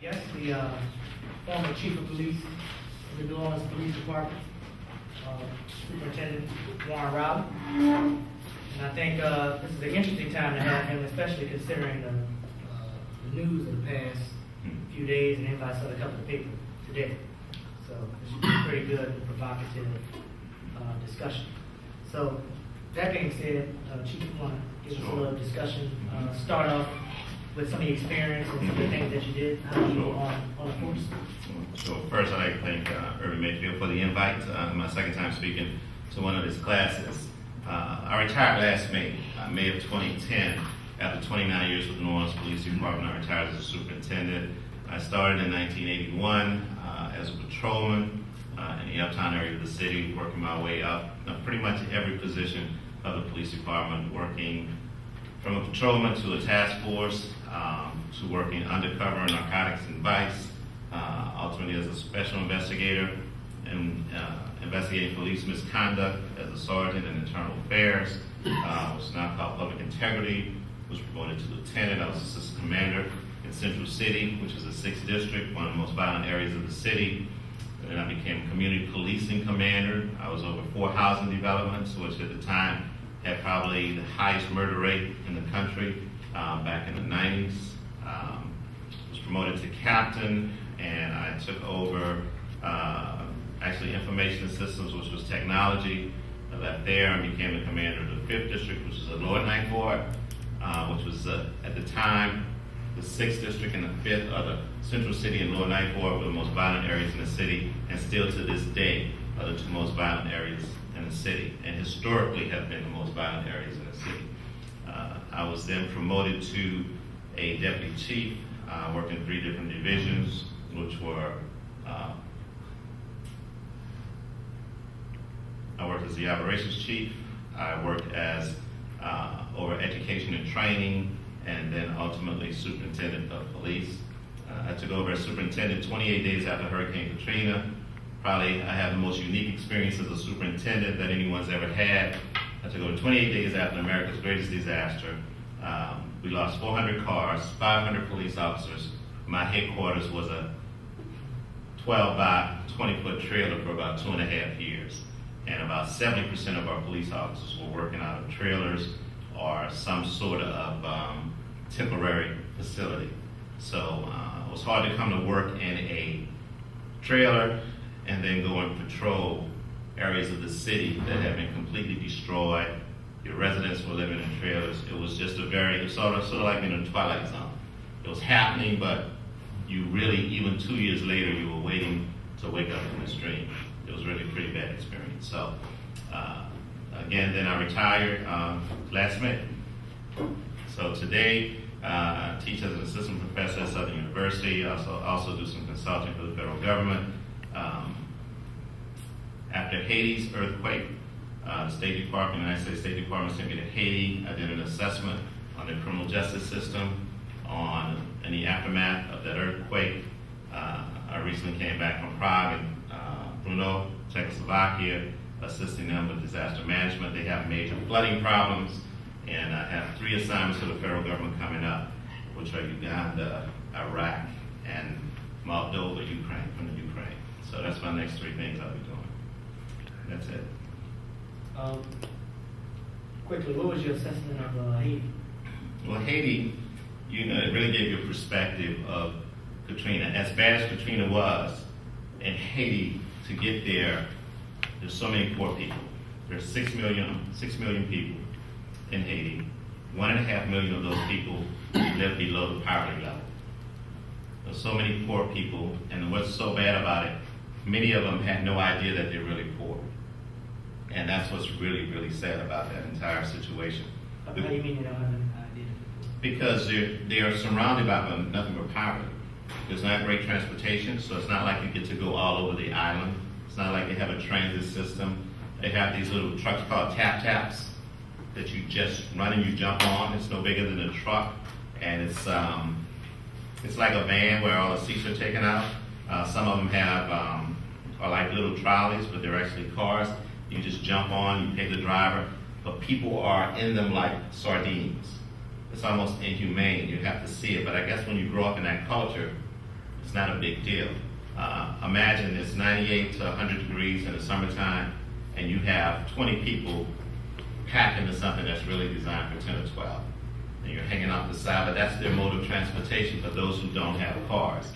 Yes, the former chief of police of the New Orleans Police Department, Superintendent Warren Rowley. And I think this is an interesting time to have him, especially considering the news of the past few days, and anybody saw a couple of people today. So it should be a pretty good and provocative discussion. So that being said, Chief, you want to give us a little discussion, start off with some of the experience and some of the things that you did on the force. So first, I'd like to thank Irvin Mayfield for the invite. My second time speaking to one of his classes. I retired last May of 2010. After 29 years with the New Orleans Police Department, I retired as a superintendent. I started in 1981 as a patrolman in the uptown area of the city, working my way up pretty much every position of the police department, working from a patrolman to a task force, to working undercover in narcotics and vice, ultimately as a special investigator and investigating police misconduct as a sergeant in internal affairs, which is now called public integrity, was promoted to lieutenant. I was assistant commander in Central City, which is the 6th district, one of the most violent areas of the city. And then I became community policing commander. I was over 4 housing developments, which at the time had probably the highest murder rate in the country back in the 90s. Was promoted to captain, and I took over actually information systems, which was technology. I left there and became the commander of the 5th district, which is the Lower Ninth Ward, which was at the time the 6th district and the 5th, the Central City and Lower Ninth Ward were the most violent areas in the city, and still to this day are the 2 most violent areas in the city, and historically have been the most violent areas in the city. I was then promoted to a deputy chief, worked in 3 different divisions, which were, I worked as the operations chief, I worked as over education and training, and then ultimately superintendent of police. I took over as superintendent 28 days after Hurricane Katrina. Probably I have the most unique experience as a superintendent that anyone's ever had. I took over 28 days after America's greatest disaster. We lost 400 cars, 500 police officers. My headquarters was a 12 by 20-foot trailer for about 2.5 years. And about 70% of our police officers were working out of trailers or some sort of temporary facility. So it was hard to come to work in a trailer and then go and patrol areas of the city that had been completely destroyed. Your residents were living in trailers. It was just it was sort of like in a twilight zone. It was happening, but you really, even 2 years later, you were waiting to wake up from this dream. It was really a pretty bad experience. So again, then I retired last May. So today, I teach as an assistant professor at Southern University. I also do some consulting for the federal government. After Haiti's earthquake, the State Department, the United States State Department sent me to Haiti. I did an assessment on the criminal justice system in the aftermath of that earthquake. I recently came back from Prague and Brno, Czechoslovakia, assisting them with disaster management. They have major flooding problems, and I have 3 assignments for the federal government coming up, which are Uganda, Iraq, and Moldova, Ukraine, from the Ukraine. So that's my next 3 things I'll be doing. That's it. Quickly, what was your assessment of Haiti? Well, Haiti, it really gave you a perspective of Katrina. As bad as Katrina was, in Haiti, to get there, there's so many poor people. There's 6 million people in Haiti. 1.5 million of those people live below the poverty level. There's so many poor people, and what's so bad about it, many of them had no idea that they're really poor. And that's what's really, really sad about that entire situation. How do you mean you don't have an idea? Because they are surrounded by nothing but poverty. There's not great transportation, so it's not like you get to go all over the island. It's not like they have a transit system. They have these little trucks called tap-taps that you just run and you jump on. It's no bigger than a truck, and it's like a van where all the seats are taken out. Some of them are like little trolleys, but they're actually cars. You just jump on, you pay the driver, but people are in them like sardines. It's almost inhumane. You have to see it, but I guess when you grow up in that culture, It's not a big deal. Imagine it's 98 to 100 degrees in the summertime, and you have 20 people packed into something that's really designed for 10 or 12. And you're hanging off the side, but that's their mode of transportation for those who don't have cars.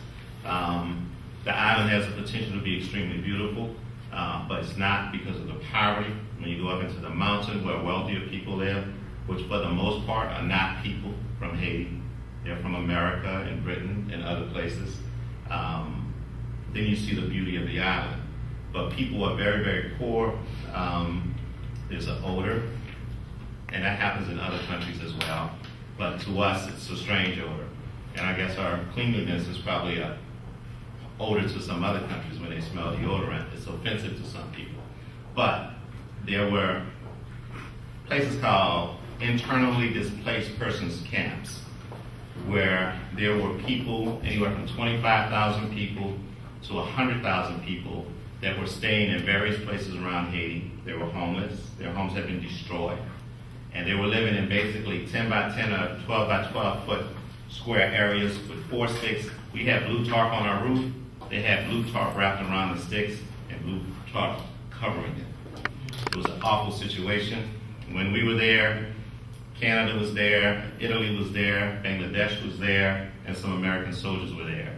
The island has the potential to be extremely beautiful, but it's not because of the poverty. When you go up into the mountains where wealthier people live, which for the most part are not people from Haiti, they're from America and Britain and other places, then you see the beauty of the island. But people are very, very poor. There's an odor, and that happens in other countries as well. But to us, it's a strange odor. And I guess our cleanliness is probably a odor to some other countries when they smell deodorant. It's offensive to some people. But there were places called internally displaced persons camps, where there were people, anywhere from 25,000 people to 100,000 people that were staying in various places around Haiti. They were homeless. Their homes had been destroyed. And they were living in basically 10 by 10 or 12 by 12 foot square areas with 4 sticks. We had blue tarp on our roof. They had blue tarp wrapped around the sticks and blue tarp covering it. It was an awful situation. When we were there, Canada was there, Italy was there, Bangladesh was there, and some American soldiers were there.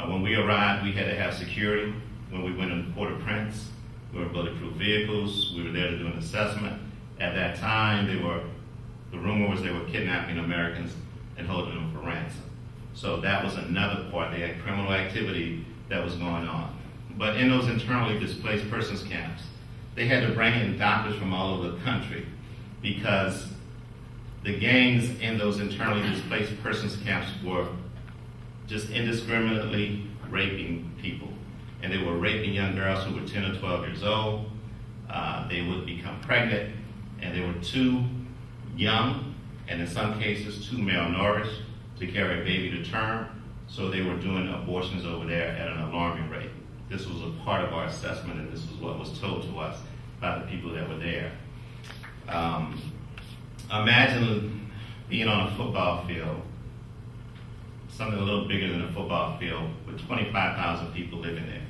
When we arrived, we had to have security. When we went into Port-au-Prince, we were in bulletproof vehicles. We were there to do an assessment. At that time, the rumor was they were kidnapping Americans and holding them for ransom. So that was another part. They had criminal activity that was going on. But in those internally displaced persons camps, they had to bring in doctors from all over the country because the gangs in those internally displaced persons camps were just indiscriminately raping people. And they were raping young girls who were 10 or 12 years old. They would become pregnant, and they were too young, and in some cases too malnourished to carry a baby to term. So they were doing abortions over there at an alarming rate. This was a part of our assessment, and this was what was told to us by the people that were there. Imagine being on a football field, something a little bigger than a football field, with 25,000 people living there.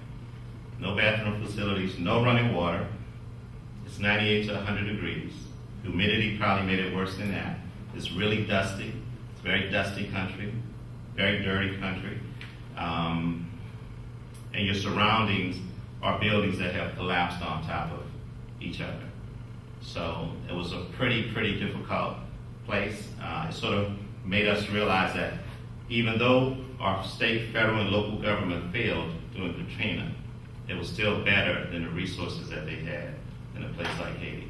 No bathroom facilities, no running water. It's 98 to 100 degrees. Humidity probably made it worse than that. It's really dusty. It's a very dusty country, very dirty country. And your surroundings are buildings that have collapsed on top of each other. So it was a pretty difficult place. It sort of made us realize that even though our state, federal, and local government failed during Katrina, it was still better than the resources that they had in a place like Haiti.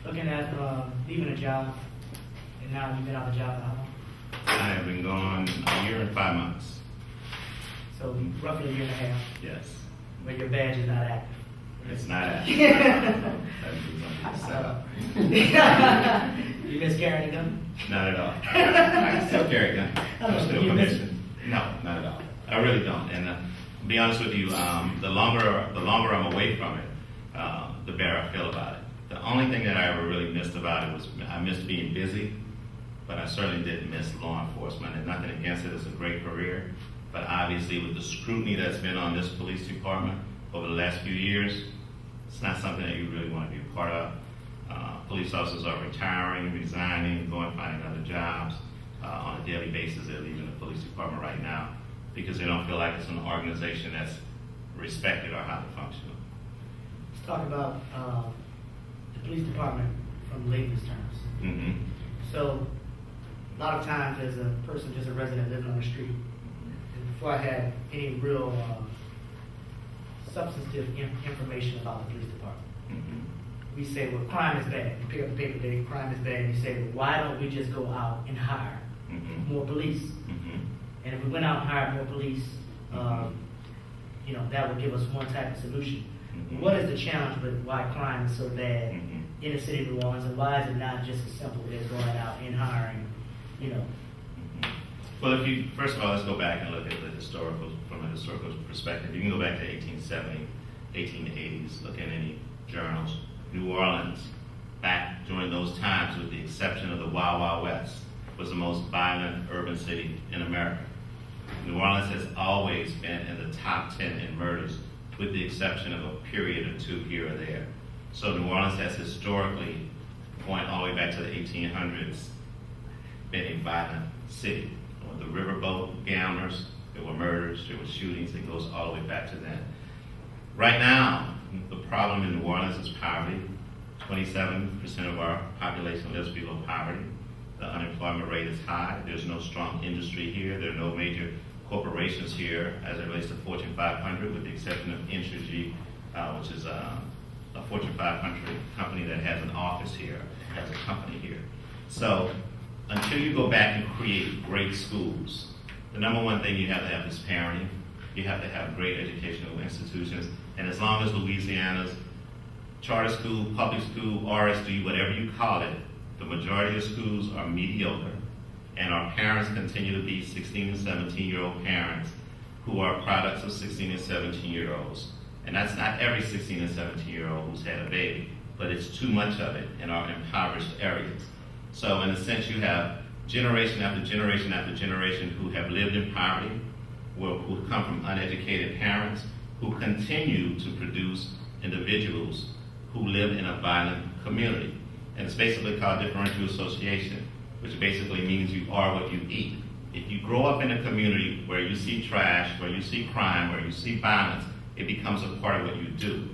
Looking at leaving a job, and now you've been out of the job for how long? I have been gone a year and 5 months. So roughly a year and a half, Yes. but your badge is not active. It's not active. You miss carrying a gun? Not at all. I can still carry a gun. I'm still You miss commissioned. No, not at all. I really don't. And to be honest with you, the longer I'm away from it, the better I feel about it. The only thing that I ever really missed about it was I missed being busy, but I certainly didn't miss law enforcement. And nothing against it. It's a great career. But obviously, with the scrutiny that's been on this police department over the last few years, it's not something that you really want to be a part of. Police officers are retiring, resigning, going finding other jobs on a daily basis. They're leaving the police department right now because they don't feel like it's an organization that's respected or highly functional. Let's talk about the police department from layman's terms. Mm-hmm. So a lot of times as a person, just a resident living on the street, and before I had any real substantive information about the police department, Mm-hmm. we say, well, crime is bad. You pick up the paper today, crime is bad. And you say, well, why don't we just go out and hire Mm-hmm. more police? Mm-hmm. And if we went out and hired more police, that would give us one type of solution. Mhm. What is the challenge with why crime is so bad Mhm. in the city of New Orleans, and why is it not just as simple as going out and hiring, Well, first of all, let's go back and look at the from a historical perspective. You can go back to 1870, 1880s, look at any journals. New Orleans, back during those times, with the exception of the Wild Wild West, was the most violent urban city in America. New Orleans has always been in the top 10 in murders, with the exception of a period or two here or there. So New Orleans has historically, going all the way back to the 1800s, been a violent city. The riverboat gamblers, there were murders, there were shootings, it goes all the way back to then. Right now, the problem in New Orleans is poverty. 27% of our population lives below poverty. The unemployment rate is high. There's no strong industry here. There are no major corporations here as it relates to Fortune 500, with the exception of Entergy, which is a Fortune 500 company that has an office here, has a company here. So until you go back and create great schools, the number one thing you have to have is parenting. You have to have great educational institutions. And as long as Louisiana's charter school, public school, RSD, whatever you call it, the majority of schools are mediocre, and our parents continue to be 16 and 17-year-old parents who are products of 16 and 17-year-olds. And that's not every 16 and 17-year-old who's had a baby, but it's too much of it in our impoverished areas. So in a sense, you have generation after generation after generation who have lived in poverty, who come from uneducated parents, who continue to produce individuals who live in a violent community. And it's basically called differential association, which basically means you are what you eat. If you grow up in a community where you see trash, where you see crime, where you see violence, it becomes a part of what you do.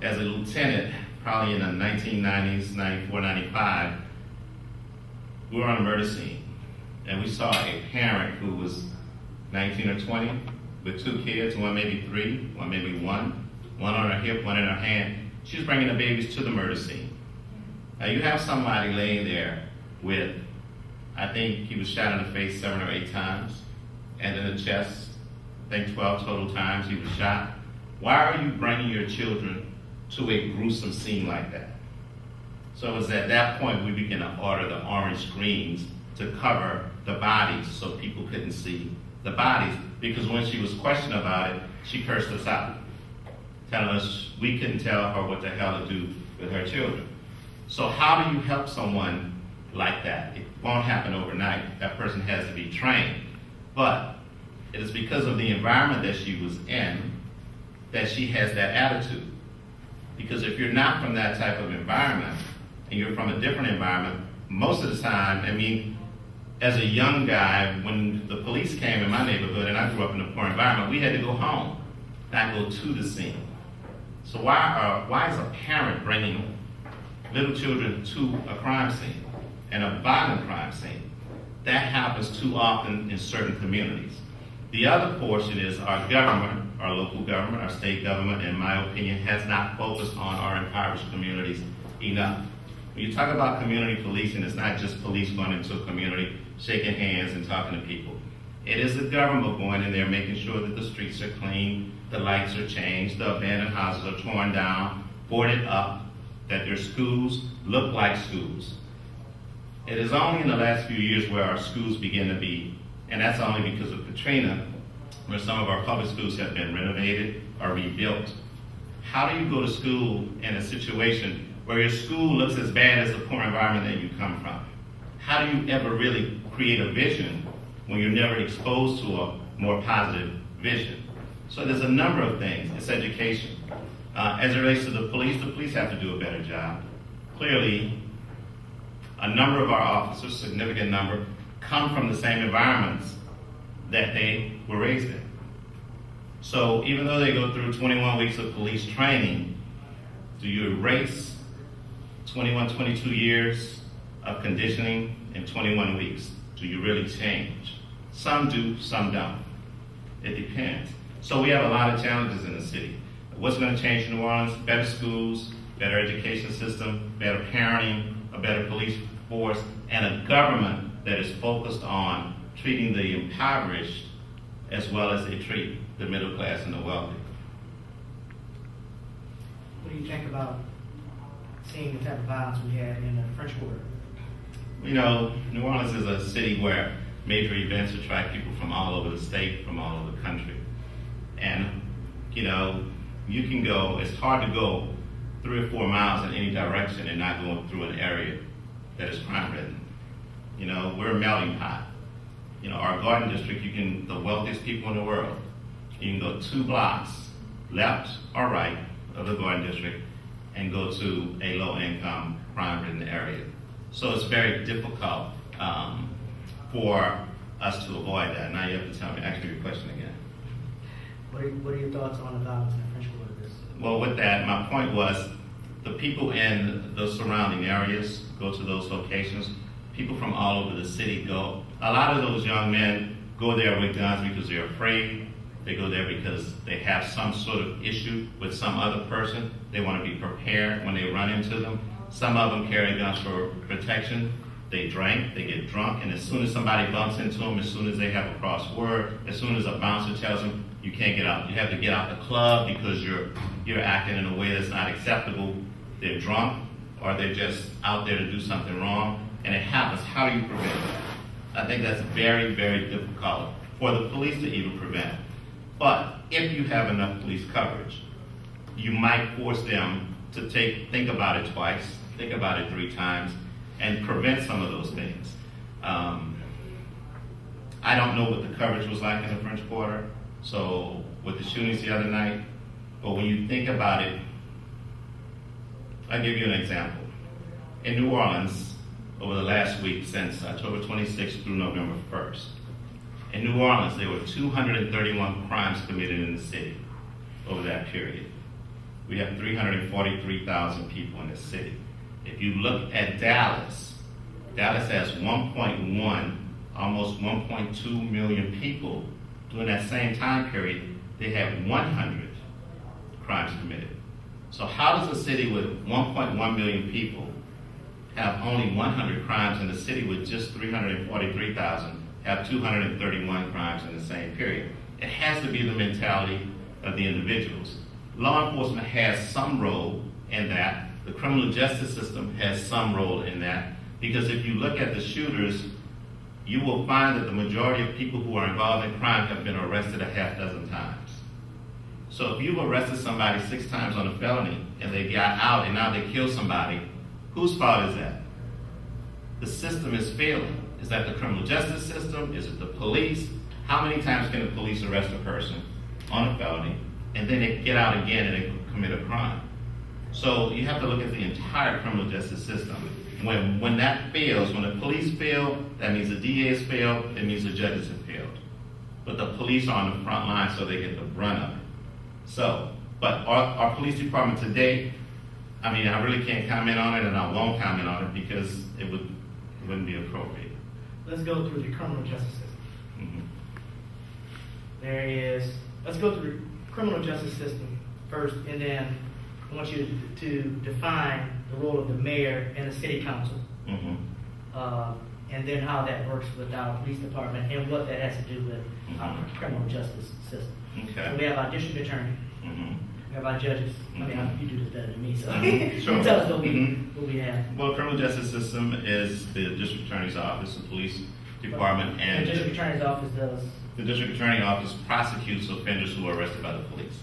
As a lieutenant, probably in the 1990s, 94, 95, we were on a murder scene, and we saw a parent who was 19 or 20 with two kids, one maybe three, one maybe one on her hip, one in her hand. She was bringing the babies to the murder scene. Now you have somebody laying there with, I think he was shot in the face 7 or 8 times, and in the chest, I think 12 total times he was shot. Why are you bringing your children to a gruesome scene like that? So it was at that point we began to order the orange screens to cover the bodies so people couldn't see the bodies, because when she was questioned about it, she cursed us out, telling us we couldn't tell her what the hell to do with her children. So how do you help someone like that? It won't happen overnight. That person has to be trained. But it is because of the environment that she was in that she has that attitude. Because if you're not from that type of environment, and you're from a different environment, most of the time, I mean, as a young guy, when the police came in my neighborhood, and I grew up in a poor environment, we had to go home, not go to the scene. So why is a parent bringing little children to a crime scene, and a violent crime scene? That happens too often in certain communities. The other portion is our government, our local government, our state government, in my opinion, has not focused on our impoverished communities enough. When you talk about community policing, it's not just police going into a community, shaking hands and talking to people. It is the government going in there, making sure that the streets are clean, the lights are changed, the abandoned houses are torn down, boarded up, that their schools look like schools. It is only in the last few years where our schools begin to be, and that's only because of Katrina, where some of our public schools have been renovated or rebuilt. How do you go to school in a situation where your school looks as bad as the poor environment that you come from? How do you ever really create a vision when you're never exposed to a more positive vision? So there's a number of things. It's education. As it relates to the police have to do a better job. Clearly, a number of our officers, significant number, come from the same environments that they were raised in. So even though they go through 21 weeks of police training, do you erase 21, 22 years of conditioning in 21 weeks? Do you really change? Some do, some don't. It depends. So we have a lot of challenges in the city. What's going to change New Orleans? Better schools, better education system, better parenting, a better police force, and a government that is focused on treating the impoverished as well as they treat the middle class and the wealthy. What do you think about seeing the type of violence we had in the French Quarter? You know, New Orleans is a city where major events attract people from all over the state, from all over the country. And, you know, you can go, it's hard to go 3 or 4 miles in any direction and not going through an area that is crime-ridden. You know, we're a melting pot. You know, our garden district, the wealthiest people in the world, you can go 2 blocks, left or right of the garden district, and go to a low-income, crime-ridden area. So it's very difficult for us to avoid that. Now you have to ask me your question again. What are your thoughts on the violence in the French Quarter? Well, with that, my point was the people in the surrounding areas go to those locations. People from all over the city go. A lot of those young men go there with guns because they're afraid. They go there because they have some sort of issue with some other person. They want to be prepared when they run into them. Some of them carry guns for protection. They drink, they get drunk, and as soon as somebody bumps into them, as soon as they have a cross word, as soon as a bouncer tells them you can't get out, you have to get out the club because you're acting in a way that's not acceptable. They're drunk, or they're just out there to do something wrong, and it happens. How do you prevent that? I think that's very, very difficult for the police to even prevent. But if you have enough police coverage, you might force them to think about it twice, think about it 3 times, and prevent some of those things. I don't know what the coverage was like in the French Quarter, so with the shootings the other night, but when you think about it, I'll give you an example. In New Orleans, over the last week, since October 26th through November 1st, in New Orleans, there were 231 crimes committed in the city over that period. We have 343,000 people in the city. If you look at Dallas, Dallas has 1.1, almost 1.2 million people. During that same time period, they have 100 crimes committed. So how does a city with 1.1 million people have only 100 crimes in the city with just 343,000 have 231 crimes in the same period? It has to be the mentality of the individuals. Law enforcement has some role in that. The criminal justice system has some role in that, because if you look at the shooters, you will find that the majority of people who are involved in crime have been arrested a half dozen times. So if you've arrested somebody 6 times on a felony and they got out and now they kill somebody, whose fault is that? The system is failing. Is that the criminal justice system? Is it the police? How many times can the police arrest a person on a felony and then they get out again and they commit a crime? So you have to look at the entire criminal justice system. When that fails, when the police fail, that means the DA has failed, it means the judges have failed. But the police are on the front line, so they get the brunt of it. So, but our police department today, I mean, I really can't comment on it, and I won't comment on it because it wouldn't be appropriate. Let's go through the criminal justice system. Mm-hmm. Let's go through the criminal justice system first, and then I want you to define the role of the mayor and the city council, and then how that works with our police department and what that has to do with our criminal justice system. Okay. So we have our district attorney, we have our judges. I mean, you do this better than me, so Sure. you tell us what we have. Well, criminal justice system is the district attorney's office, the police department, and the district attorney's office does. The district attorney's office prosecutes offenders who are arrested by the police.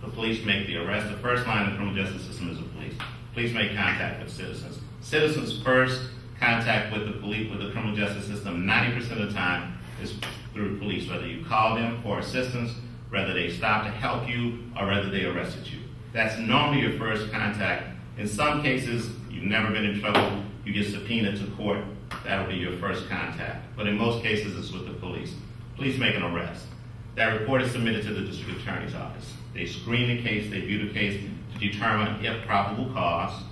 The police make the arrest. The first line of the criminal justice system is the police. Police make contact with citizens. Citizens' first contact with the police, with the criminal justice system, 90% of the time is through police, whether you call them for assistance, whether they stop to help you, or whether they arrested you. That's normally your first contact. In some cases, you've never been in trouble, you get subpoenaed to court, that'll be your first contact. But in most cases, it's with the police. Police make an arrest. That report is submitted to the district attorney's office. They screen the case, they view the case to determine if probable cause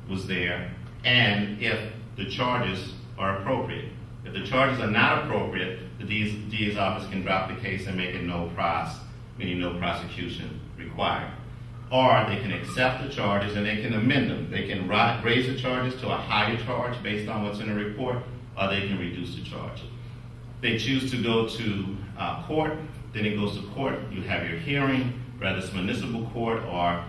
was there and if the charges are appropriate. If the charges are not appropriate, the DA's office can drop the case and make it no pros, meaning no prosecution required. Or they can accept the charges and they can amend them. They can raise the charges to a higher charge based on what's in the report, or they can reduce the charge. They choose to go to court, then it goes to court. You have your hearing, whether it's municipal court or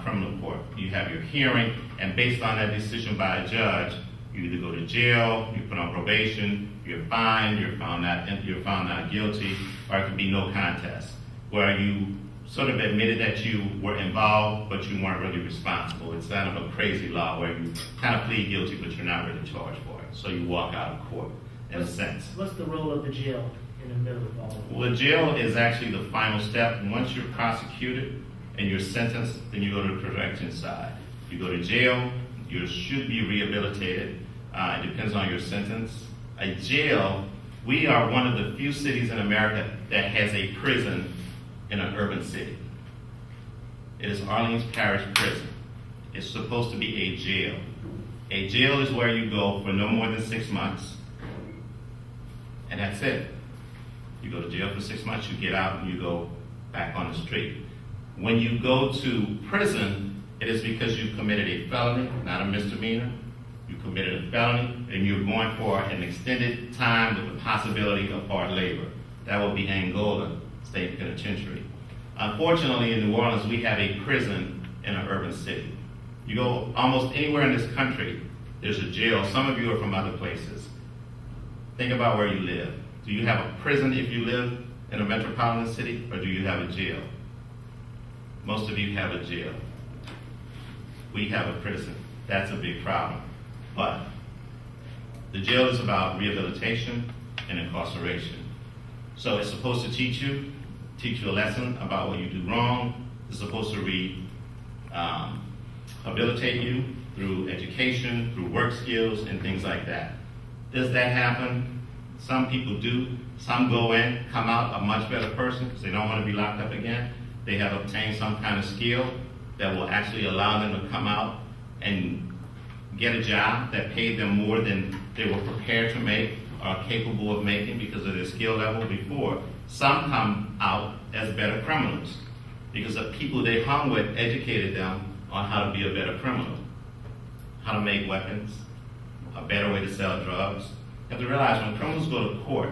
criminal court. You have your hearing, and based on that decision by a judge, you either go to jail, you put on probation, you're fined, you're found not guilty, or it could be no contest, where you sort of admitted that you were involved, but you weren't really responsible. It's kind of a crazy law where you kind of plead guilty, but you're not really charged for it. So you walk out of court, in a sense. What's the role of the jail in the middle of all of this? Well, jail is actually the final step. And once you're prosecuted and you're sentenced, then you go to the correction side. You go to jail, you should be rehabilitated. It depends on your sentence. A jail, we are one of the few cities in America that has a prison in an urban city. It is Orleans Parish Prison. It's supposed to be a jail. A jail is where you go for no more than 6 months, and that's it. You go to jail for 6 months, you get out, and you go back on the street. When you go to prison, it is because you committed a felony, not a misdemeanor. You committed a felony, and you're going for an extended time with the possibility of hard labor. That will be Angola State Penitentiary. Unfortunately, in New Orleans, we have a prison in an urban city. You go almost anywhere in this country, there's a jail. Some of you are from other places. Think about where you live. Do you have a prison if you live in a metropolitan city, or do you have a jail? Most of you have a jail. We have a prison. That's a big problem. But the jail is about rehabilitation and incarceration. So it's supposed to teach you a lesson about what you do wrong. It's supposed to rehabilitate you through education, through work skills, and things like that. Does that happen? Some people do. Some go in, come out a much better person because they don't want to be locked up again. They have obtained some kind of skill that will actually allow them to come out and get a job that paid them more than they were prepared to make or capable of making because of their skill level before. Some come out as better criminals because the people they hung with educated them on how to be a better criminal, how to make weapons, a better way to sell drugs. You have to realize when criminals go to court,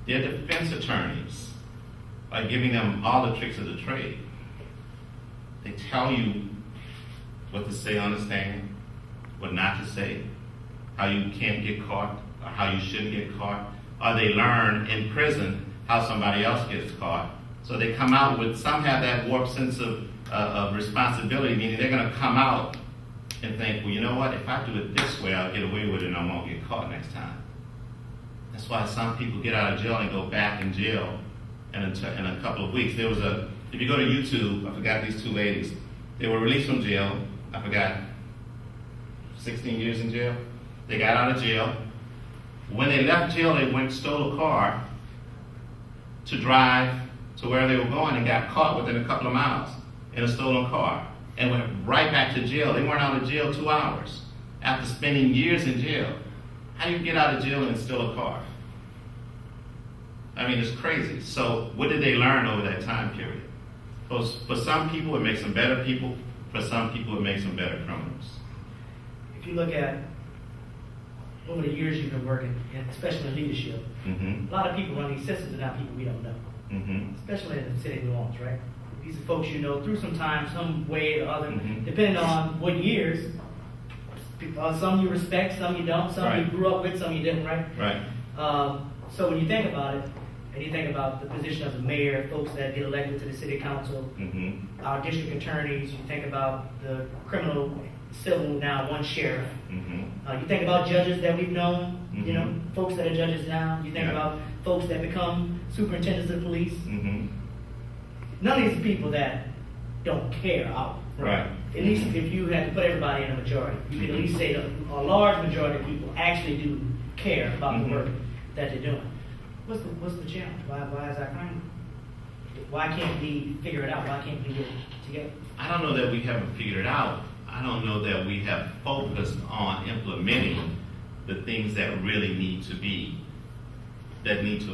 their defense attorneys are giving them all the tricks of the trade. They tell you what to say on the stand, what not to say, how you can't get caught, or how you shouldn't get caught, or they learn in prison how somebody else gets caught. So they come out with, some have that warped sense of responsibility, meaning they're going to come out and think, well, you know what, if I do it this way, I'll get away with it and I won't get caught next time. That's why some people get out of jail and go back in jail in a couple of weeks. There was if you go to YouTube, I forgot these two ladies, they were released from jail, I forgot, 16 years in jail. They got out of jail. When they left jail, they went and stole a car to drive to where they were going and got caught within a couple of miles in a stolen car and went right back to jail. They weren't out of jail 2 hours after spending years in jail. How do you get out of jail and steal a car? I mean, it's crazy. So what did they learn over that time period? For some people, it makes them better people. For some people, it makes them better criminals. If you look at over the years you've been working, and especially in leadership, Mm-hmm. a lot of people run these systems are not people we don't know, Mm-hmm. especially in the city of New Orleans, right? These are folks you know through some time, some way or other, Mhm. depending on what years. Some you respect, some you don't, some you Right. grew up with, some you didn't, right? Right. So when you think about it, and you think about the position of the mayor, folks that get elected to the city council, Mm-hmm. our district attorneys, you think about the criminal, civil, now one sheriff. Mm-hmm. You think about judges that we've known, you know, Mhm. folks that are judges now. You think Yeah. about folks that become superintendents of police. Mm-hmm. None of these people that don't care out. Right. At least if you had to put everybody in a majority, you could at least say that a large majority of people actually do care about Mhm. the work that they're doing. What's the challenge? Why is that crime? Why can't we figure it out? Why can't we get it together? I don't know that we haven't figured it out. I don't know that we have focused on implementing the things that really need to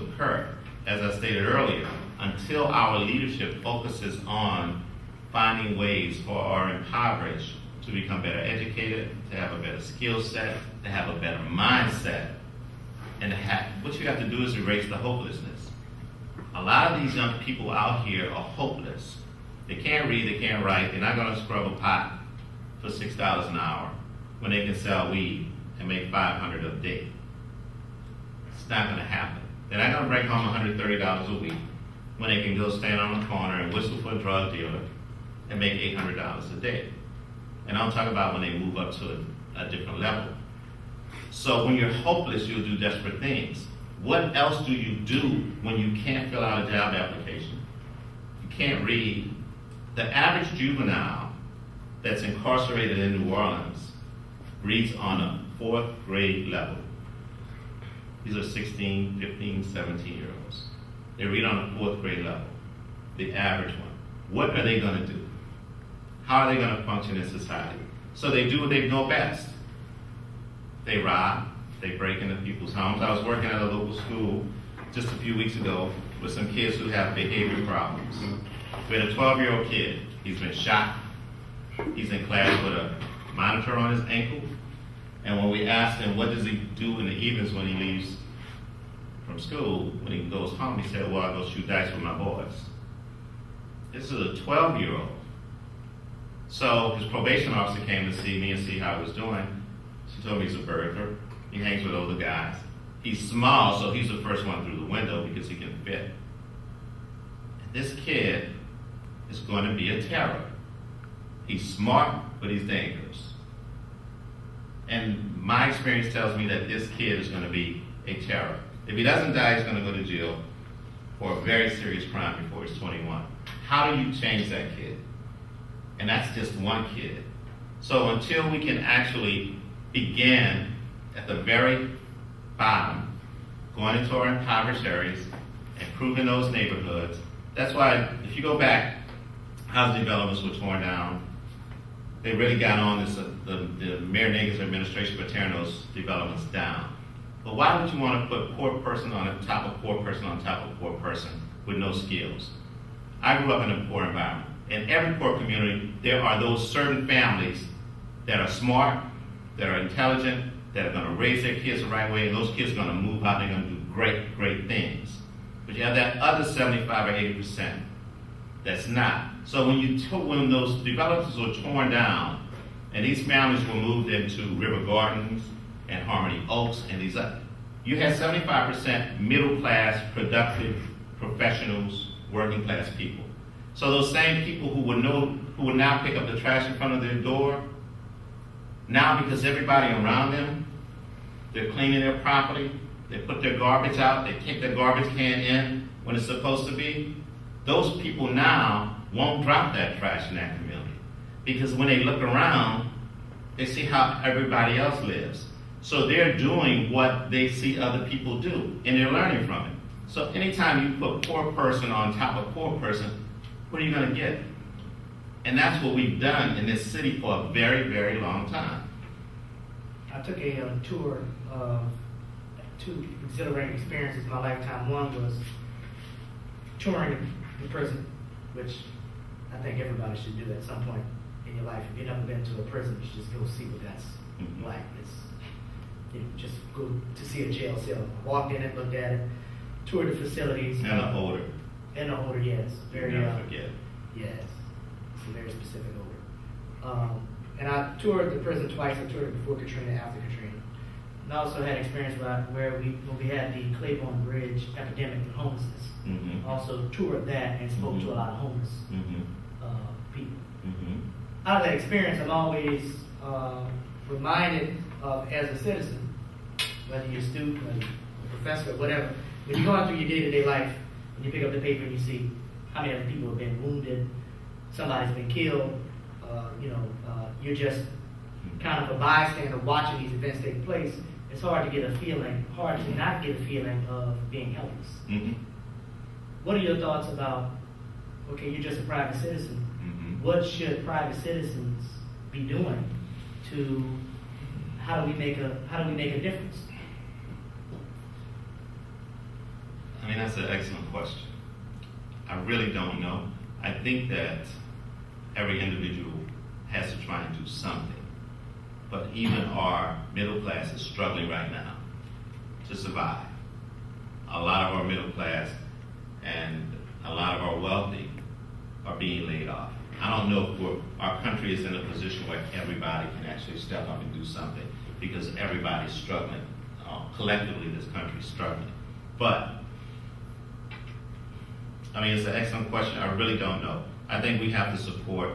occur. As I stated earlier, until our leadership focuses on finding ways for our impoverished to become better educated, to have a better skill set, to have a better mindset, and what you have to do is erase the hopelessness. A lot of these young people out here are hopeless. They can't read, they can't write, they're not going to scrub a pot for $6 an hour when they can sell weed and make $500 a day. It's not going to happen. They're not going to bring home $130 a week. when they can go stand on the corner and whistle for a drug dealer and make $800 a day. And I'm talking about when they move up to a different level. So when you're hopeless, you'll do desperate things. What else do you do when you can't fill out a job application? You can't read. The average juvenile that's incarcerated in New Orleans reads on a 4th grade level. These are 16, 15, 17-year-olds. They read on a 4th grade level, the average one. What are they going to do? How are they going to function in society? So they do what they know best. They rob, they break into people's homes. I was working at a local school just a few weeks ago with some kids who have behavior problems. We had a 12-year-old kid. He's been shot. He's in class with a monitor on his ankle. And when we asked him, what does he do in the evenings when he leaves from school, when he goes home, he said, well, I go shoot dice with my boys. This is a 12-year-old. So his probation officer came to see me and see how I was doing. She told me he's a burglar. He hangs with older guys. He's small, so he's the first one through the window because he can fit. And this kid is going to be a terror. He's smart, but he's dangerous. And my experience tells me that this kid is going to be a terror. If he doesn't die, he's going to go to jail for a very serious crime before he's 21. How do you change that kid? And that's just one kid. So until we can actually begin at the very bottom, going into our impoverished areas, improving those neighborhoods, that's why if you go back, housing developments were torn down. They really got on this, the Mayor Nagins administration for tearing those developments down. But why would you want to put poor person on top of poor person on top of poor person with no skills? I grew up in a poor environment. In every poor community, there are those certain families that are smart, that are intelligent, that are going to raise their kids the right way, and those kids are going to move out, they're going to do great, great things. But you have that other 75 or 80% that's not. So when those developments were torn down, and these families were moved into River Gardens and Harmony Oaks, and these other, you had 75% middle class, productive professionals, working class people. So those same people who would now pick up the trash in front of their door, now because everybody around them, they're cleaning their property, they put their garbage out, they kick their garbage can in when it's supposed to be, those people now won't drop that trash in that community. Because when they look around, they see how everybody else lives. So they're doing what they see other people do, and they're learning from it. So anytime you put poor person on top of poor person, what are you going to get? And that's what we've done in this city for a very, very long time. I took a tour of two exhilarating experiences in my lifetime. One was touring the prison, which I think everybody should do at some point in your life. If you've never been to a prison, you should just go see what that's like. It's, just go to see a jail cell. I walked in it, looked at it, toured the facilities. And the odor. And the odor, yes. Very, never forget. Yes. It's a very specific odor. And I toured the prison twice. I toured it before Katrina, after Katrina. And I also had experience where we had the Claiborne Bridge epidemic and homelessness. Mm-hmm. Also toured that and spoke to a lot of homeless people. Mm-hmm. Out of that experience, I'm always reminded of, as a citizen, whether you're a student, whether you're a professor, whatever, when you go out through your day-to-day life and you pick up the paper and you see how many other people have been wounded, somebody's been killed, you're just kind of a bystander watching these events take place, it's hard to not get a feeling of being helpless. Mm-hmm. What are your thoughts about, okay, you're just a private citizen, what should private citizens be doing to, how do we make a difference? I mean, that's an excellent question. I really don't know. I think that every individual has to try and do something. But even our middle class is struggling right now to survive. A lot of our middle class and a lot of our wealthy are being laid off. I don't know if our country is in a position where everybody can actually step up and do something, because everybody's struggling. Collectively, this country is struggling. But I mean, it's an excellent question. I really don't know. I think we have to support,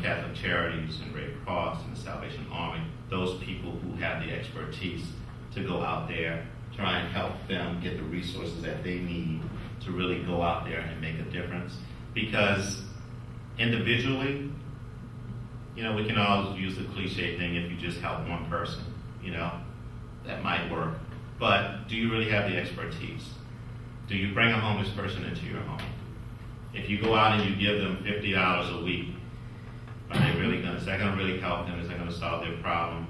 Catholic Charities and Red Cross and the Salvation Army, those people who have the expertise to go out there, try and help them get the resources that they need to really go out there and make a difference. Because individually, we can always use the cliche thing, if you just help one person, that might work. But do you really have the expertise? Do you bring a homeless person into your home? If you go out and you give them $50 a week, is that going to really help them? Is that going to solve their problem?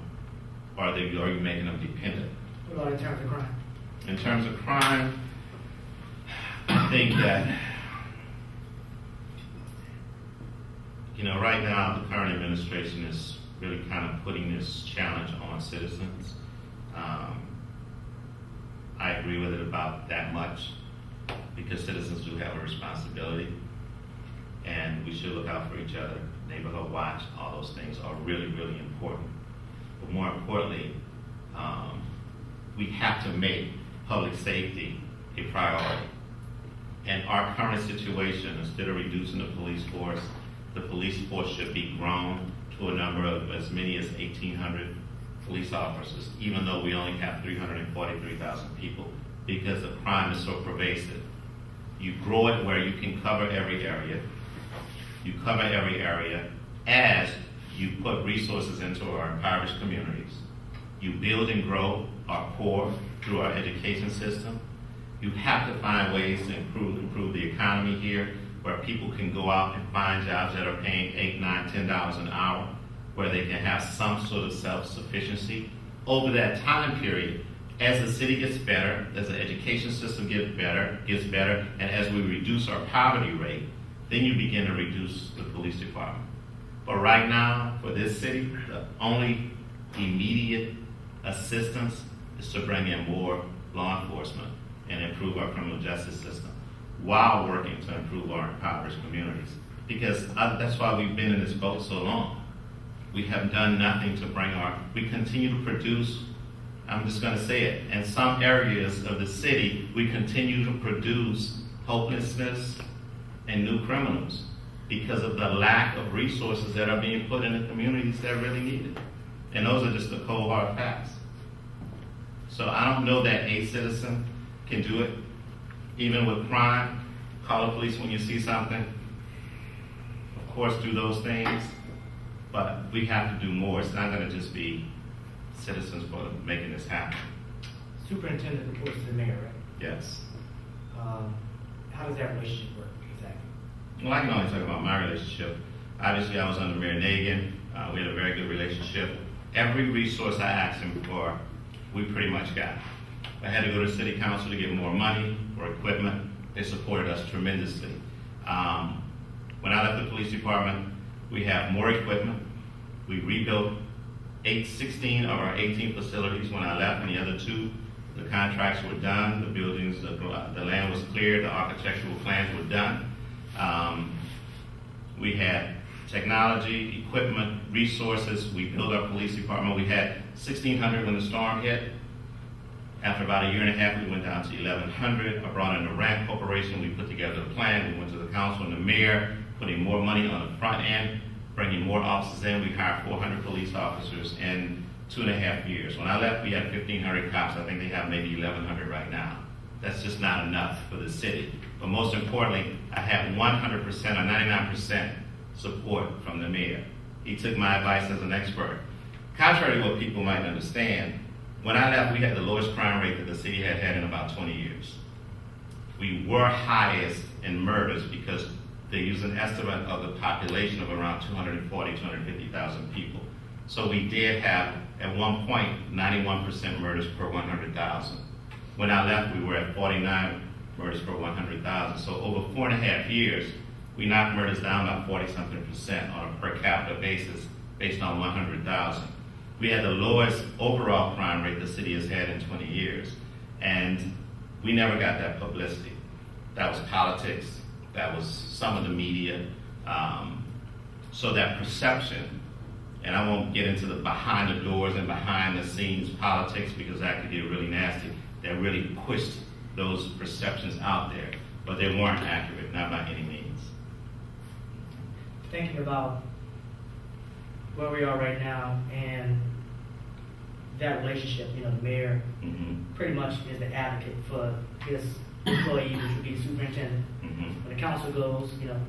Or are you making them dependent? What about in terms of crime? In terms of crime, I think that, right now the current administration is really kind of putting this challenge on citizens. I agree with it about that much, because citizens do have a responsibility, and we should look out for each other. Neighborhood watch, all those things are really, really important. But more importantly, we have to make public safety a priority. And our current situation, instead of reducing the police force should be grown to a number of as many as 1,800 police officers, even though we only have 343,000 people, because the crime is so pervasive. You grow it where you can cover every area. You cover every area as you put resources into our impoverished communities. You build and grow our poor through our education system. You have to find ways to improve the economy here, where people can go out and find jobs that are paying $8, $9, $10 an hour, where they can have some sort of self-sufficiency. Over that time period, as the city gets better, as the education system gets better, and as we reduce our poverty rate, then you begin to reduce the police department. But right now, for this city, the only immediate assistance is to bring in more law enforcement and improve our criminal justice system, while working to improve our impoverished communities. Because that's why we've been in this boat so long. We have done nothing to we continue to produce, I'm just going to say it, in some areas of the city, we continue to produce hopelessness and new criminals because of the lack of resources that are being put in the communities that really need it. And those are just the cold hard facts. So I don't know that a citizen can do it. Even with crime, call the police when you see something. Of course, do those things, but we have to do more. It's not going to just be citizens for making this happen. Superintendent reports to the mayor, right? Yes. How does that relationship work exactly? Well, I can only talk about my relationship. Obviously, I was under Mayor Nagin. We had a very good relationship. Every resource I asked him for, we pretty much got. I had to go to city council to get more money for equipment. They supported us tremendously. When I left the police department, we have more equipment. We rebuilt 16 of our 18 facilities when I left, and the other 2, the contracts were done, the buildings, the land was cleared, the architectural plans were done. We had technology, equipment, resources. We built our police department. We had 1,600 when the storm hit. After about a year and a half, we went down to 1,100. I brought in the Rand Corporation. We put together a plan. We went to the council and the mayor, putting more money on the front end, bringing more officers in. We hired 400 police officers in 2.5 years. When I left, we had 1,500 cops. I think they have maybe 1,100 right now. That's just not enough for the city. But most importantly, I had 100% or 99% support from the mayor. He took my advice as an expert. Contrary to what people might understand, when I left, we had the lowest crime rate that the city had had in about 20 years. We were highest in murders because they use an estimate of the population of around 240, 250,000 people. So we did have, at one point, 91% murders per 100,000. When I left, we were at 49 murders per 100,000. So over 4.5 years, we knocked murders down by 40-something% on a per capita basis based on 100,000. We had the lowest overall crime rate the city has had in 20 years. And we never got that publicity. That was politics. That was some of the media. So that perception, and I won't get into the behind the doors and behind the scenes politics because that could get really nasty, that really pushed those perceptions out there. but they weren't accurate, not by any means. Thinking about where we are right now and that relationship, you know, the mayor Mm-hmm. pretty much is the advocate for his employee, which would be the superintendent. Mm-hmm. When the council goes, you know,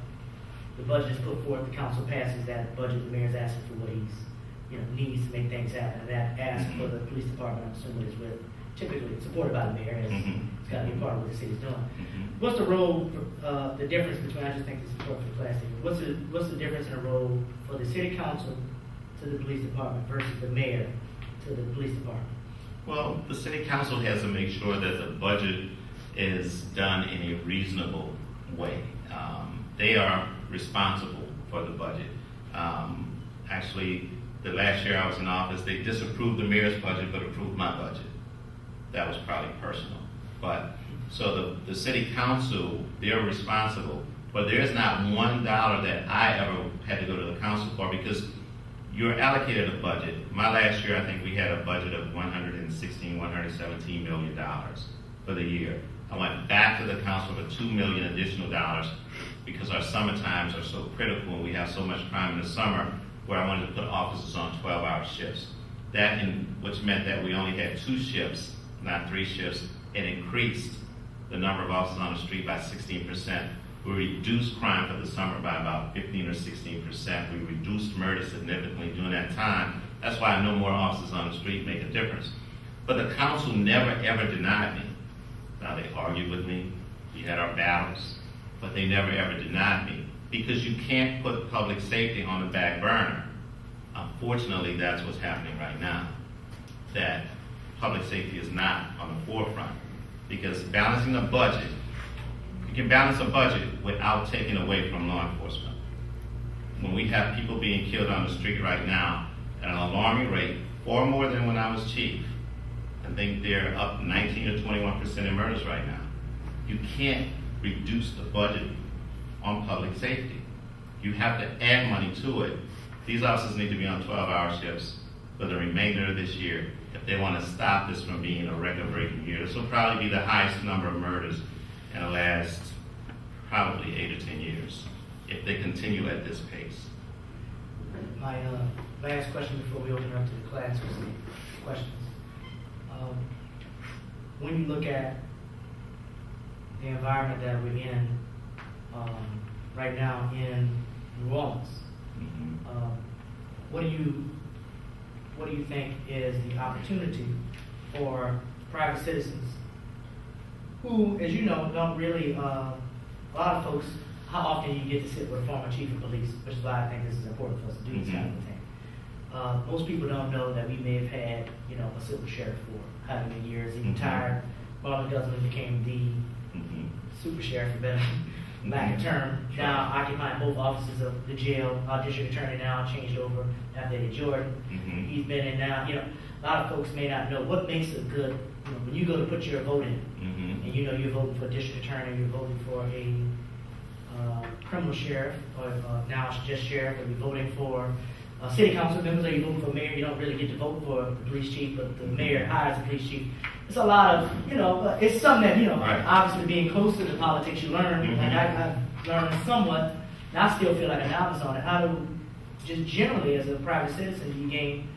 the budget is put forth, the council passes that budget, the mayor's asking for what he's, you know, needs to make things happen. And that ask for the police department, I'm assuming, is with, typically supported by the mayor, as it's got to be part of what the city's doing. Mm-hmm. What's the role, the difference between, I just think this is important for class, what's the difference in the role for the city council to the police department versus the mayor to the police department? Well, the city council has to make sure that the budget is done in a reasonable way. They are responsible for the budget. Actually, the last year I was in office, they disapproved the mayor's budget but approved my budget. That was probably personal. But so the city council, they're responsible. But there's not $1 that I ever had to go to the council for, because you're allocated a budget. My last year, I think we had a budget of $117 million for the year. I went back to the council for $2 million additional dollars because our summer times are so critical and we have so much crime in the summer, where I wanted to put officers on 12-hour shifts. Which meant that we only had 2 shifts, not 3 shifts. It increased the number of officers on the street by 16%. We reduced crime for the summer by about 15 or 16%. We reduced murder significantly during that time. That's why no more officers on the street make a difference. But the council never, ever denied me. Now, they argued with me. We had our battles. But they never, ever denied me. Because you can't put public safety on the back burner. Unfortunately, that's what's happening right now. That public safety is not on the forefront. Because balancing a budget, you can balance a budget without taking away from law enforcement. When we have people being killed on the street right now at an alarming rate, far more than when I was chief. I think they're up 19 or 21% in murders right now. You can't reduce the budget on public safety. You have to add money to it. These officers need to be on 12-hour shifts for the remainder of this year if they want to stop this from being a record-breaking year. This will probably be the highest number of murders in the last probably 8 or 10 years if they continue at this pace. My last question before we open up to the class for some questions. When you look at the environment that we're in right now in New Orleans, what do you think is the opportunity for private citizens who, as you know, don't really, a lot of folks, how often you get to sit with a former chief of police, which is why I think this is important for us to do this kind of thing. Most people don't know that we may have had, you know, a civil sheriff for how many years. He retired. Marlon Guzman became the super sheriff for better back in term. Now occupying both offices of the jail. Our district attorney now changed over after Eddie Jordan. He's been in now. You know, a lot of folks may not know what makes a good. You know, when you go to put your vote in, and you know you're voting for a district attorney, you're voting for a criminal sheriff, or now it's just sheriff, or you're voting for city council members, or you're voting for mayor. You don't really get to vote for the police chief, but the mayor hires the police chief. It's a lot of, you know, it's something that, you know, obviously being close to the politics, you learn. Like I've learned somewhat, and I still feel like a novice on it. How do, just generally as a private citizen, do you gain,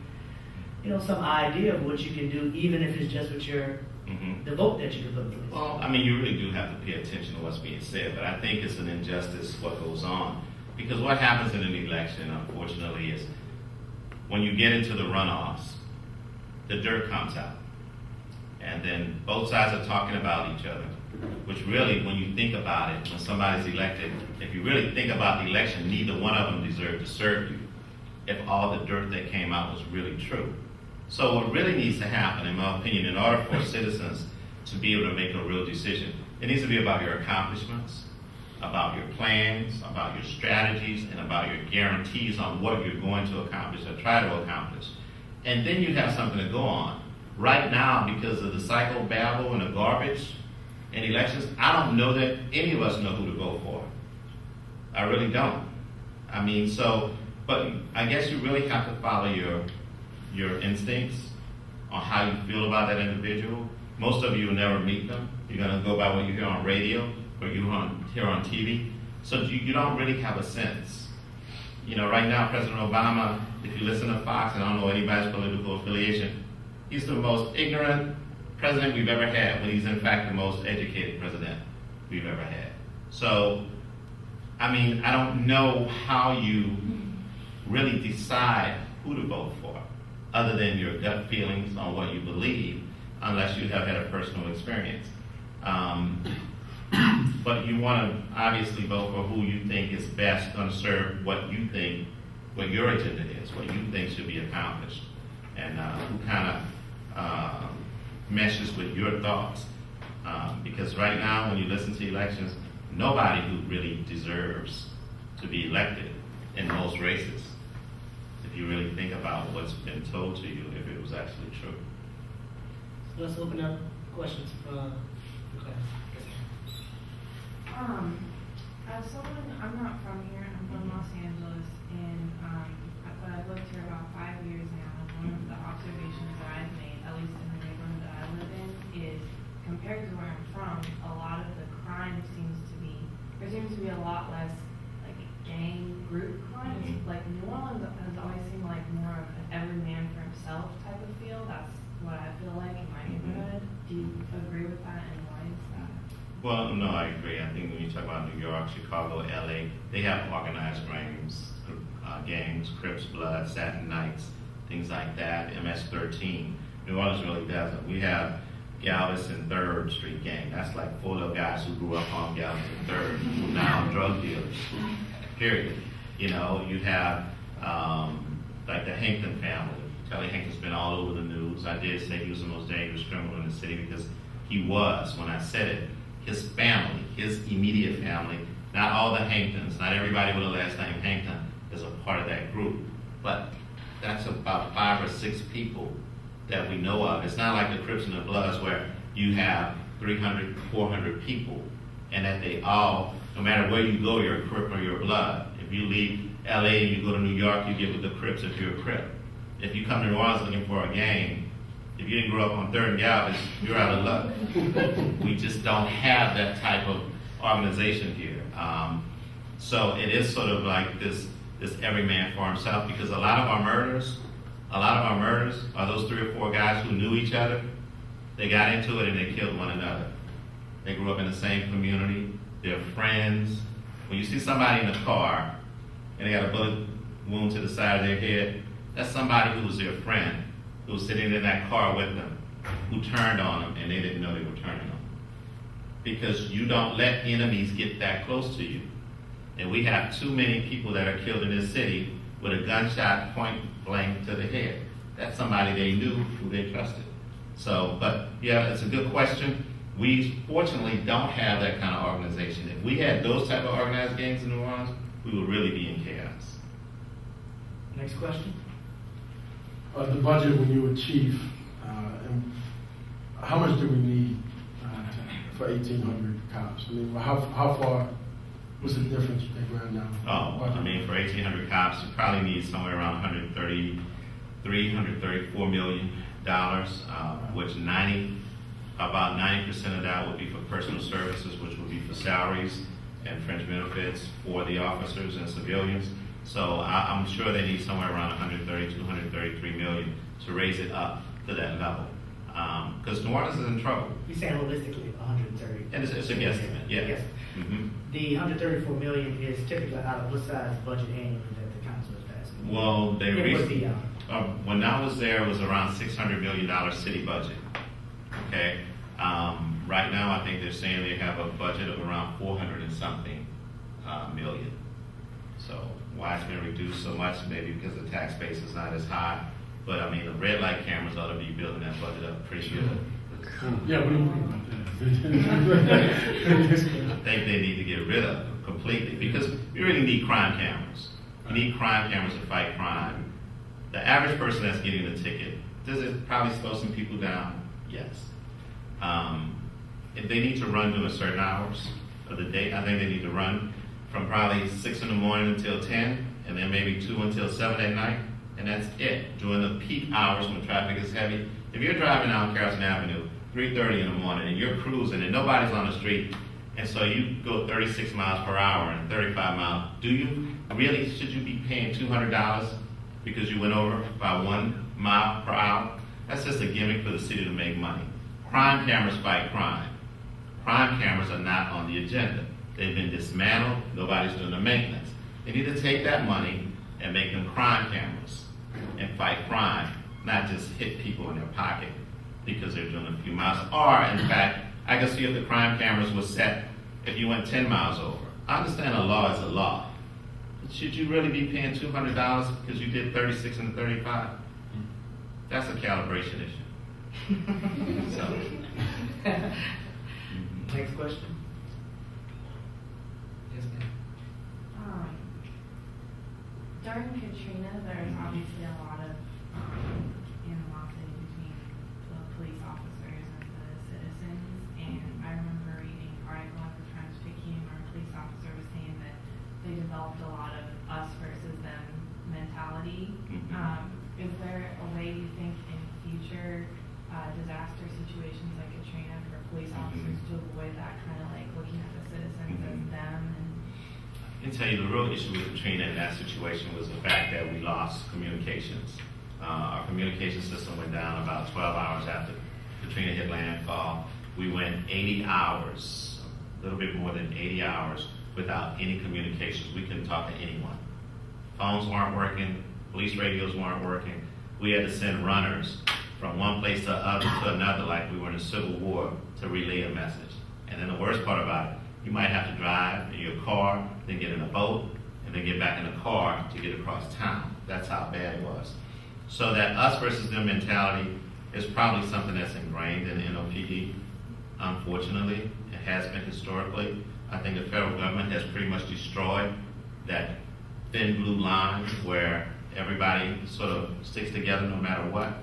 you know, some idea of what you can do, even if it's just with your, the vote that you can put in place? Well, I mean, you really do have to pay attention to what's being said, but I think it's an injustice what goes on. Because what happens in an election, unfortunately, is when you get into the runoffs, the dirt comes out. And then both sides are talking about each other, which really, when you think about it, when somebody's elected, if you really think about the election, neither one of them deserved to serve you if all the dirt that came out was really true. So what really needs to happen, in my opinion, in order for citizens to be able to make a real decision, it needs to be about your accomplishments, about your plans, about your strategies, and about your guarantees on what you're going to accomplish or try to accomplish. And then you have something to go on. Right now, because of the psychobabble and the garbage in elections, I don't know that any of us know who to vote for. I really don't. I mean, but I guess you really have to follow your instincts on how you feel about that individual. Most of you will never meet them. You're going to go by what you hear on radio. or you hear on TV. So you don't really have a sense. You know, right now, President Obama, if you listen to Fox, and I don't know anybody's political affiliation, he's the most ignorant president we've ever had, when he's in fact the most educated president we've ever had. So, I mean, I don't know how you really decide who to vote for, other than your gut feelings on what you believe, unless you have had a personal experience. But you want to obviously vote for who you think is best going to serve what you think, what your agenda is, what you think should be accomplished, and who kind of meshes with your thoughts. Because right now, when you listen to elections, nobody who really deserves to be elected in most races, if you really think about what's been told to you, if it was actually true. So let's open up questions for the class. I'm not from here, I'm from Los Angeles, and but I've lived here about 5 years now. One of the observations that I've made, at least in the neighborhood that I live in, is compared to where I'm from, a lot of the crime there seems to be a lot less like gang group crime. Like New Orleans has always seemed like more of an every man for himself type of feel. That's what I feel like in my neighborhood. Do you agree with that, and why is that? Well, no, I agree. I think when you talk about New York, Chicago, LA, they have organized gangs, Crips, Blood, Satin Knights, things like that, MS-13. New Orleans really doesn't. We have Galveston 3rd Street gang. That's like full of guys who grew up on Galveston 3rd, who now are drug dealers, period. You know, you have like the Hankton family. Charlie Hankton's been all over the news. I did say he was the most dangerous criminal in the city because he was, when I said it. His family, his immediate family, not all the Hanktons, not everybody with a last name Hankton is a part of that group. But that's about 5 or 6 people that we know of. It's not like the Crips and the Bloods where you have 300, 400 people, and that they all, no matter where you go, you're a Crip or you're a Blood. If you leave LA and you go to New York, you get with the Crips if you're a Crip. If you come to New Orleans looking for a gang, if you didn't grow up on 3rd and Galveston, you're out of luck. We just don't have that type of organization here. So it is sort of like this every man for himself, because a lot of our murders are those 3 or 4 guys who knew each other. They got into it and they killed one another. They grew up in the same community. They're friends. When you see somebody in a car and they got a bullet wound to the side of their head, that's somebody who was their friend, who was sitting in that car with them, who turned on them and they didn't know they were turning on them. Because you don't let enemies get that close to you. And we have too many people that are killed in this city with a gunshot point blank to the head. That's somebody they knew, who they trusted. So, but yeah, it's a good question. We fortunately don't have that kind of organization. If we had those type of organized gangs in New Orleans, we would really be in chaos. Next question. The budget when you were chief, and how much do we need for 1,800 cops? I mean, how far was the difference you think right now? I mean, for 1,800 cops, you probably need somewhere around $134 million, which about 90% of that would be for personal services, which would be for salaries and fringe benefits for the officers and civilians. So I'm sure they need somewhere around 132, 133 million to raise it up to that level. Because New Orleans is in trouble. You're saying holistically 130. And it's a guesstimate, yeah. Yes. Mm-hmm. The 134 million is typically out of what size budget annually that the council is passing? Well, they It would be when I was there, it was around $600 million city budget. Okay. Right now, I think they're saying they have a budget of around 400 and something million. So why it's been reduced so much? Maybe because the tax base is not as high. But I mean, the red light cameras ought to be building that budget up pretty good. Yeah, what do you think about that? I think they need to get rid of them completely, because you really need crime cameras. You need crime cameras to fight crime. The average person that's getting a ticket, does it probably slow some people down? Yes. If they need to run during certain hours of the day, I think they need to run from probably 6 in the morning until 10, and then maybe 2 until 7 at night, and that's it. During the peak hours when traffic is heavy, if you're driving down Carrollton Avenue 3:30 in the morning and you're cruising and nobody's on the street, And so you go 36 miles per hour and 35 miles. Do you really, should you be paying $200 because you went over by 1 mile per hour? That's just a gimmick for the city to make money. Crime cameras fight crime. Crime cameras are not on the agenda. They've been dismantled. Nobody's doing the maintenance. They need to take that money and make them crime cameras and fight crime, not just hit people in their pocket because they're doing a few miles. Or, in fact, I can see if the crime cameras were set if you went 10 miles over. I understand a law is a law. But should you really be paying $200 because you did 36 and 35? That's a calibration issue. So, Next question? Yes, ma'am. During Katrina, there was obviously a lot of animosity between the police officers and the citizens. And I remember reading an article in the Times-Picayune where a police officer was saying that they developed a lot of us versus them mentality. Is there a way you think in future disaster situations like Katrina for police officers to avoid that kind of like looking at the citizens as them? And I can tell you the real issue with Katrina in that situation was the fact that we lost communications. Our communication system went down about 12 hours after Katrina hit landfall. We went 80 hours, a little bit more than 80 hours, without any communications. We couldn't talk to anyone. Phones weren't working, police radios weren't working. We had to send runners from one place to another like we were in a civil war to relay a message. And then the worst part about it, you might have to drive in your car, then get in a boat, and then get back in a car to get across town. That's how bad it was. So that us versus them mentality is probably something that's ingrained in the NOPD. Unfortunately, it has been historically. I think the federal government has pretty much destroyed that thin blue line where everybody sort of sticks together no matter what.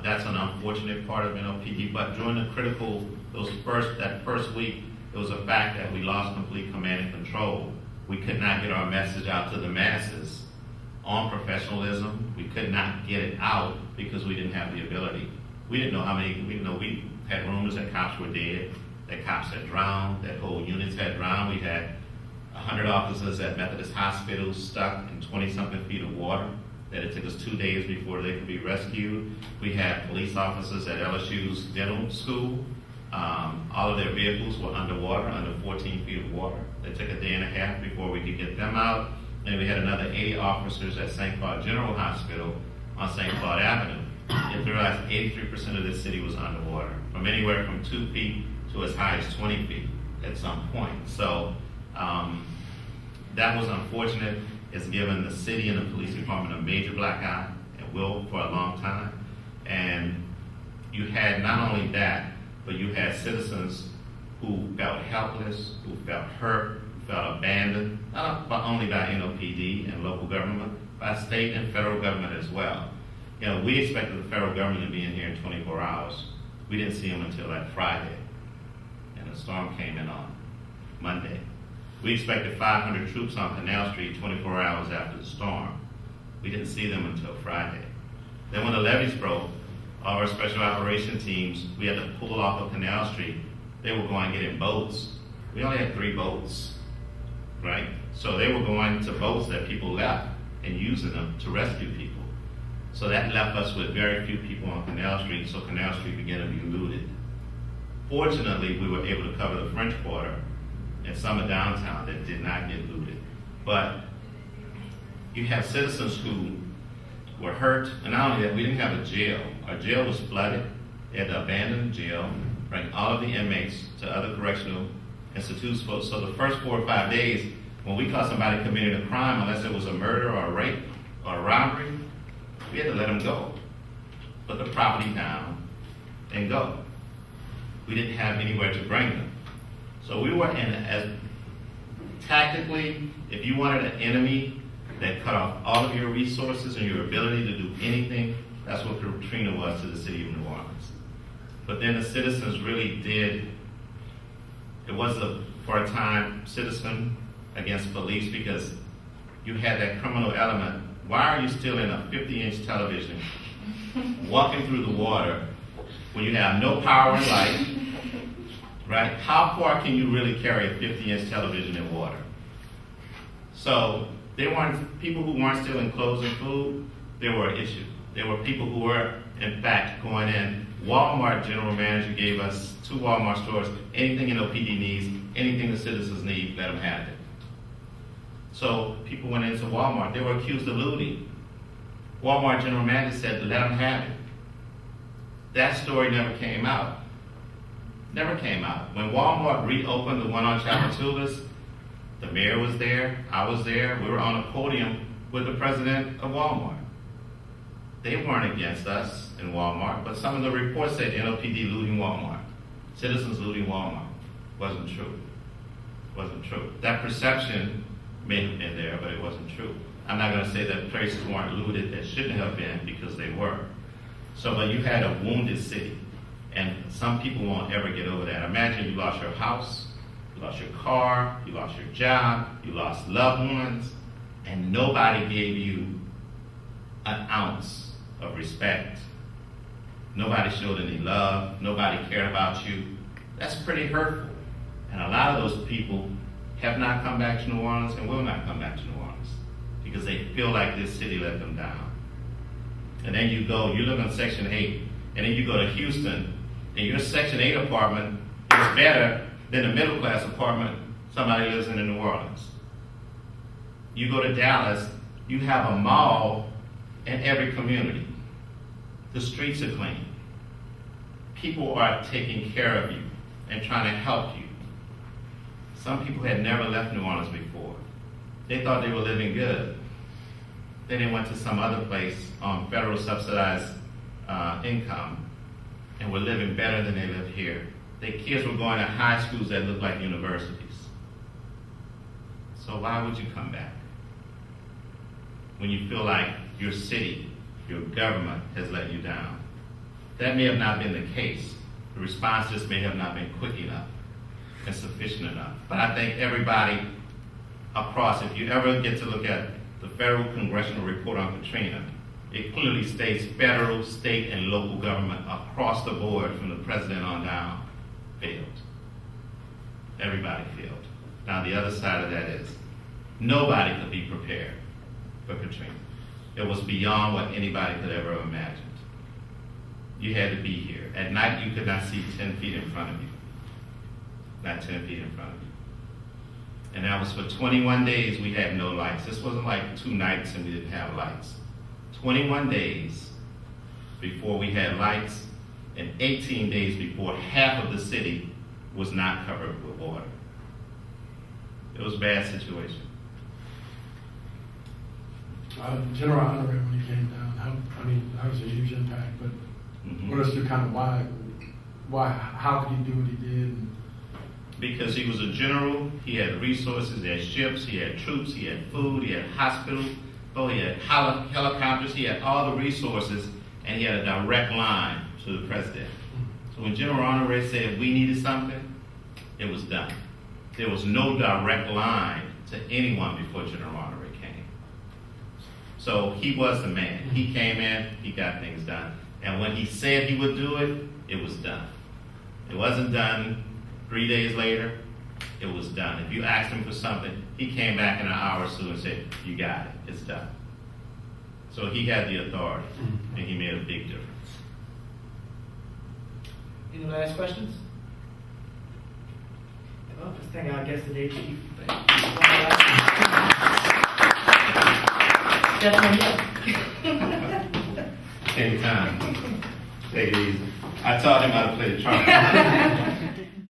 That's an unfortunate part of NOPD, but during the critical, that first week, it was a fact that we lost complete command and control. We could not get our message out to the masses on professionalism. We could not get it out because we didn't have the ability. We didn't know we had rumors that cops were dead, that cops had drowned, that whole units had drowned. We had 100 officers at Methodist Hospital stuck in 20-something feet of water, that it took us 2 days before they could be rescued. We had police officers at LSU's dental school. All of their vehicles were underwater, under 14 feet of water. It took a day and a half before we could get them out. And we had another 80 officers at St. Claude General Hospital on St. Claude Avenue. You have to realize 83% of this city was underwater, from anywhere from 2 feet to as high as 20 feet at some point. So that was unfortunate. It's given the city and the police department a major black eye, and will for a long time. And you had not only that, but you had citizens who felt helpless, who felt hurt, who felt abandoned, not only by NOPD and local government, by state and federal government as well. You know, we expected the federal government to be in here in 24 hours. We didn't see them until that Friday, and the storm came in on Monday. We expected 500 troops on Canal Street 24 hours after the storm. We didn't see them until Friday. Then when the levees broke, all our special operation teams, we had to pull off of Canal Street. They were going to get in boats. We only had 3 boats, right? So they were going to boats that people left and using them to rescue people. So that left us with very few people on Canal Street, so Canal Street began to be looted. Fortunately, we were able to cover the French Quarter and some of downtown that did not get looted. But you have citizens who were hurt, and not only that, we didn't have a jail. Our jail was flooded. They had to abandon the jail, bring all of the inmates to other correctional institutes. So the first 4 or 5 days, when we caught somebody committing a crime, unless it was a murder or a rape or a robbery, we had to let them go. Put the property down and go. We didn't have anywhere to bring them. So we were in, as tactically, if you wanted an enemy that cut off all of your resources and your ability to do anything, that's what Katrina was to the city of New Orleans. But then the citizens really did, it was for a time, citizen against police, because you had that criminal element. Why are you still in a 50-inch television walking through the water when you have no power and light, right? How far can you really carry a 50-inch television in water? So there weren't people who weren't stealing clothes and food. There were issues. There were people who were, in fact, going in. Walmart general manager gave us 2 Walmart stores, anything NOPD needs, anything the citizens need, let them have it. So people went into Walmart. They were accused of looting. Walmart general manager said, let them have it. That story never came out. Never came out. When Walmart reopened the one on Chapatulas, the mayor was there, I was there, we were on a podium with the president of Walmart. They weren't against us in Walmart, but some of the reports said NOPD looting Walmart, citizens looting Walmart. Wasn't true. Wasn't true. That perception may have been there, but it wasn't true. I'm not going to say that places weren't looted that shouldn't have been, because they were. So, but you had a wounded city, and some people won't ever get over that. Imagine you lost your house, you lost your car, you lost your job, you lost loved ones, and nobody gave you an ounce of respect. Nobody showed any love, nobody cared about you. That's pretty hurtful. And a lot of those people have not come back to New Orleans and will not come back to New Orleans because they feel like this city let them down. And then you live in Section 8, and then you go to Houston, and your Section 8 apartment is better than the middle class apartment somebody lives in New Orleans. You go to Dallas, you have a mall in every community. The streets are clean. People are taking care of you and trying to help you. Some people had never left New Orleans before. They thought they were living good. Then they went to some other place on federal subsidized income and were living better than they live here. Their kids were going to high schools that looked like universities. So why would you come back? When you feel like your city, your government has let you down. That may have not been the case. The response just may have not been quick enough and sufficient enough. But I think everybody across, if you ever get to look at the federal congressional report on Katrina, it clearly states federal, state, and local government across the board from the president on down failed. Everybody failed. Now the other side of that is nobody could be prepared for Katrina. It was beyond what anybody could ever have imagined. You had to be here. At night you could not see 10 feet in front of you. Not 10 feet in front of you. And that was for 21 days we had no lights. This wasn't like 2 nights and we didn't have lights. 21 days before we had lights, and 18 days before half of the city was not covered with water. It was a bad situation. General Honoré, when he came down, that was a huge impact, but what us to kind of how could he do what he did? Because he was a general, he had resources, he had ships, he had troops, he had food, he had hospitals, he had helicopters, he had all the resources, and he had a direct line to the president. So when General Honoré said we needed something, it was done. There was no direct line to anyone before General Honoré came. So he was the man. He came in, he got things done. And when he said he would do it, it was done. It wasn't done 3 days later, it was done. If you asked him for something, he came back in an hour or so and said, you got it, it's done. So he had the authority, and he made a big difference. Any last questions? Well, just thank our guest today, Chief. Anytime. Take it easy. I taught him how to play the trumpet.